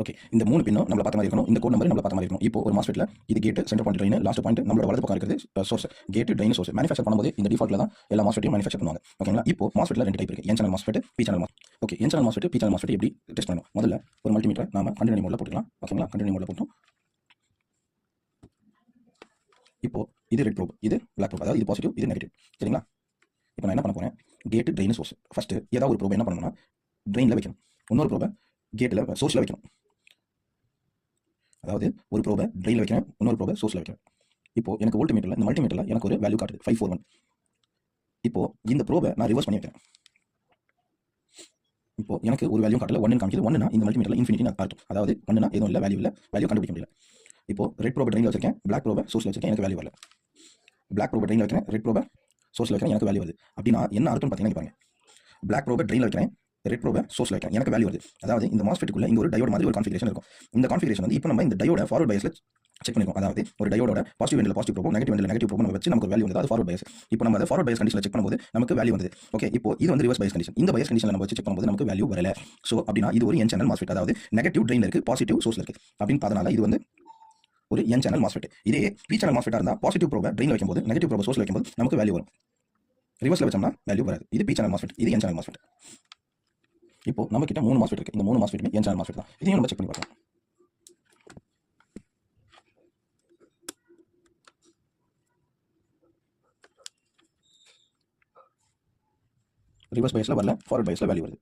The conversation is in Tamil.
ஓகே, இந்த 3 பின்னும் நம்மள பார்த்த மாதிரி இருக்கணும். இந்த கோட் நம்பர் நம்மள பார்த்த மாதிரி இருக்கணும். இப்போ ஒரு MOSFETல இது gate, centre point drain, last point நம்மளோட வலது பக்கம் இருக்கிறது source. Gate, drain, source. Manufacture பண்ணும்போது இந்த டிஃபால்ட்ல தான் எல்லா MOSFETையும் மேனுஃபேக்சர் பண்ணுவாங்க. ஓகேங்களா? இப்போ MOSFETல 2 டைப் இருக்கு. N channel MOSFET, P channel MOSFET. Okay, N channel MOSFET, P channel MOSFET எப்படி டெஸ்ட் பண்ணணும்? முதல்ல ஒரு மல்டிமீட்டர் நாம கண்டினியூ மோட்ல போட்டுக்கலாம். ஓகேங்களா? கண்டினியூ மோட்ல போட்டோம். இப்போ இது ரெட் ப்ரோப், இது பிளாக் ப்ரோப். அதாவது இது பாசிட்டிவ், இது நெகட்டிவ். சரிங்களா? இப்போ நான் என்ன பண்ண போறேன்? Gate, drain, source. ஃபர்ஸ்ட் ஏதாவது ஒரு ப்ரோப் என்ன பண்ணணும்னா ட்ரெயின்ல வைக்கணும். இன்னொரு ப்ரோபை கேட்ல சோர்ஸ்ல வைக்கணும். அதாவது ஒரு ப்ரோபை ட்ரெயின்ல வைக்கிறேன், இன்னொரு ப்ரோபை சோர்ஸ்ல வைக்கிறேன். இப்போ எனக்கு வோல்ட்மீட்டர்ல, இந்த மல்டிமீட்டர்ல எனக்கு ஒரு வேல்யூ காட்டுது 541. இப்போ இந்த ப்ரோபை நான் ரிவர்ஸ் பண்ணி வைக்கிறேன். இப்போ எனக்கு ஒரு வேல்யூ காட்டல, 1 காமிக்குது. 1னா இந்த மல்டிமீட்டர்ல இன்ஃபினிட்டி நான் அர்த்தம். அதாவது 1னா எதுவும் இல்ல, வேல்யூ இல்ல, வேல்யூ கண்டுபிடிக்க முடியல. இப்போ ரெட் ப்ரோபை ட்ரெயின்ல வச்சிருக்கேன், பிளாக் ப்ரோபை சோர்ஸ்ல வச்சிருக்கேன், எனக்கு வேல்யூ வரல. பிளாக் ப்ரோபை ட்ரெயின்ல வைக்கிறேன், ரெட் ப்ரோபை சோர்ஸ்ல வைக்கிறேன், எனக்கு வேல்யூ வருது. அப்படின்னா என்ன அர்த்தம் பார்த்தீங்கன்னா பாருங்க, பிளாக் ப்ரோபை ட்ரெயின்ல வைக்கிறேன், ரெட் ப்ரோபை சோர்ஸ்ல வைக்கிறேன், எனக்கு வேல்யூ வருது. அதாவது இந்த MOSFETக்குள்ள இங்க ஒரு டயோட் மாதிரி ஒரு கான்ஃபிகரேஷன் இருக்கும். இந்த கான்ஃபிகரேஷன் வந்து இப்போ நம்ம இந்த டயோட ஃபார்வர்ட் பயாஸ்ல செக் பண்ணிருக்கோம். அதாவது ஒரு டயோட பாசிட்டிவ் எண்ட்ல பாசிட்டிவ் ப்ரோபோ, நெகட்டிவ் எண்ட்ல நெகட்டிவ் ப்ரோபோ நம்ம வச்சு நமக்கு வேல்யூ வந்து அது ஃபார்வர்ட் பயாஸ். இப்போ நம்ம அதை ஃபார்வர்ட் பயாஸ் கண்டிஷன்ல செக் பண்ணும்போது நமக்கு வேல்யூ வந்தது. ஓகே, இப்போ இது வந்து ரிவர்ஸ் பயாஸ் கண்டிஷன். இந்த பயாஸ் கண்டிஷன்ல நம்ம வச்சு செக் பண்ணும்போது நமக்கு வேல்யூ வரல. சோ அப்படின்னா இது ஒரு N சேனல் MOSFET. அதாவது நெகட்டிவ் ட்ரெயின்ல இருக்கு, பாசிட்டிவ் சோர்ஸ்ல இருக்கு. அப்படின்னு அதனால இது வந்து ஒரு N சேனல் MOSFET. இதே P சேனல் MOSFET இருந்தா பாசிட்டிவ் ப்ரோபை ட்ரெயின்ல வைக்கும்போது, நெகட்டிவ் ப்ரோபை சோர்ஸ்ல வைக்கும்போது நமக்கு வேல்யூ வரும். ரிவர்ஸ்ல வச்சோம்னா வேல்யூ வராது. இது P சேனல் MOSFET, இது N சேனல் MOSFET. இப்போ நம்ம கிட்ட 3 MOSFET இருக்கு. இந்த 3 MOSFETமே N சேனல் MOSFET தான். இதையும் நம்ம செக் பண்ணி பார்க்கலாம். ரிவர்ஸ் பயாஸ்ல வரல, ஃபார்வர்ட் பயாஸ்ல வேல்யூ வருது.